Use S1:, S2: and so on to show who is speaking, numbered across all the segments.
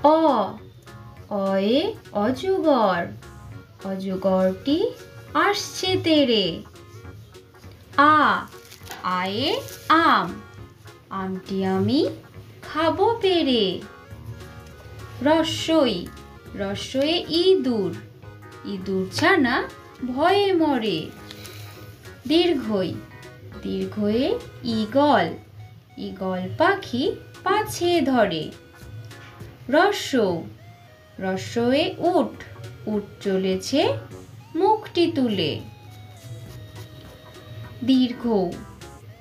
S1: অ অয়ে অজগর, অজগরটি আসছে তেড়ে। আ আয়ে আম, আমটি আমি খাবো পেড়ে। রস্বই রস্বয়ে ইঁদুর, ইঁদুর ছানা ভয়ে মরে। দীর্ঘই দীর্ঘয়ে ঈগল, ঈগল পাখি পাছে ধরে। রস্য রস্যয়ে উট, উট চলেছে মুখটি তুলে। দীর্ঘ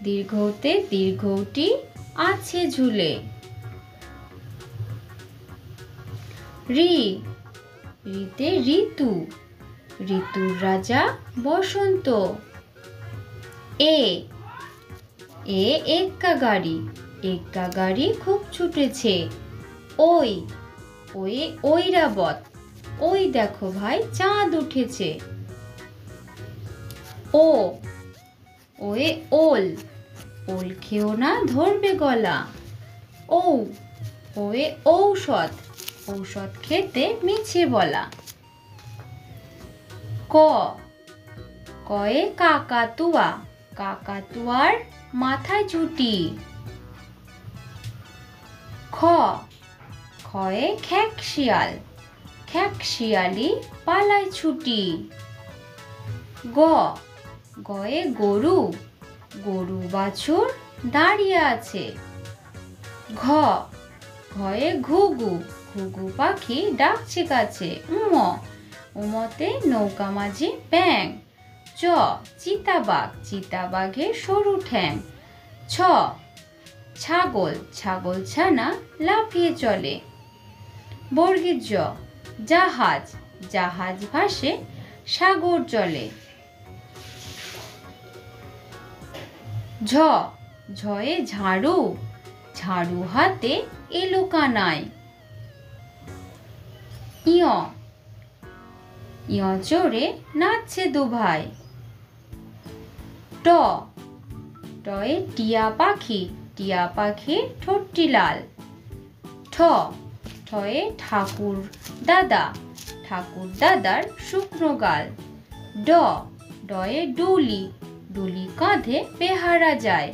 S1: দীর্ঘতে দীর্ঘটি আছে ঝুলে। ঋ ঋতে ঋতু, ঋতুর রাজা বসন্ত। এ এ এক্কা গাড়ি, এক্কা গাড়ি খুব ছুটেছে। ওই ওয়ে ঐরাবত, ওই দেখো ভাই চাঁদ উঠেছে। ও ওয়ে ওল, ওল খেও না ধরবে গলা। ঔ ওয়ে ঔষধ, ঔষধ খেতে মিছে বলা। ক কয়ে কাকাতুয়া, কাকাতুয়ার মাথায় ঝুঁটি। খ খয়ে খেকশিয়াল, খেকশিয়ালি পালায় ছুটি। গ গয়ে গরু, গরু বাছুর দাঁড়িয়ে আছে। ঘ ঘয়ে ঘুঘু, ঘুঘু পাখি ডাকছে কাছে। উম উমতে নৌকা মাঝি ব্যাঙ। চ চিতাবাঘ, চিতাবাঘের সরু ঠ্যাং। ছ ছাগল, ছাগল ছানা লাফিয়ে চলে। বর্গীর জ জাহাজ, জাহাজ ভাসে সাগর জলে। ঝ ঝয়ে ঝাড়ু, ঝাড়ু হাতে এলো কানায়। ইয় ইয় চড়ে নাচছে দুভাই। ট টয়ে টিয়া পাখি, টিয়া পাখির ঠোঁটটি লাল। ঠ ঠয়ে ঠাকুর দাদা, ঠাকুর দাদার শুকনো গাল। ড ডয়ে ডুলি, ডুলি কাঁধে বেহারা যায়।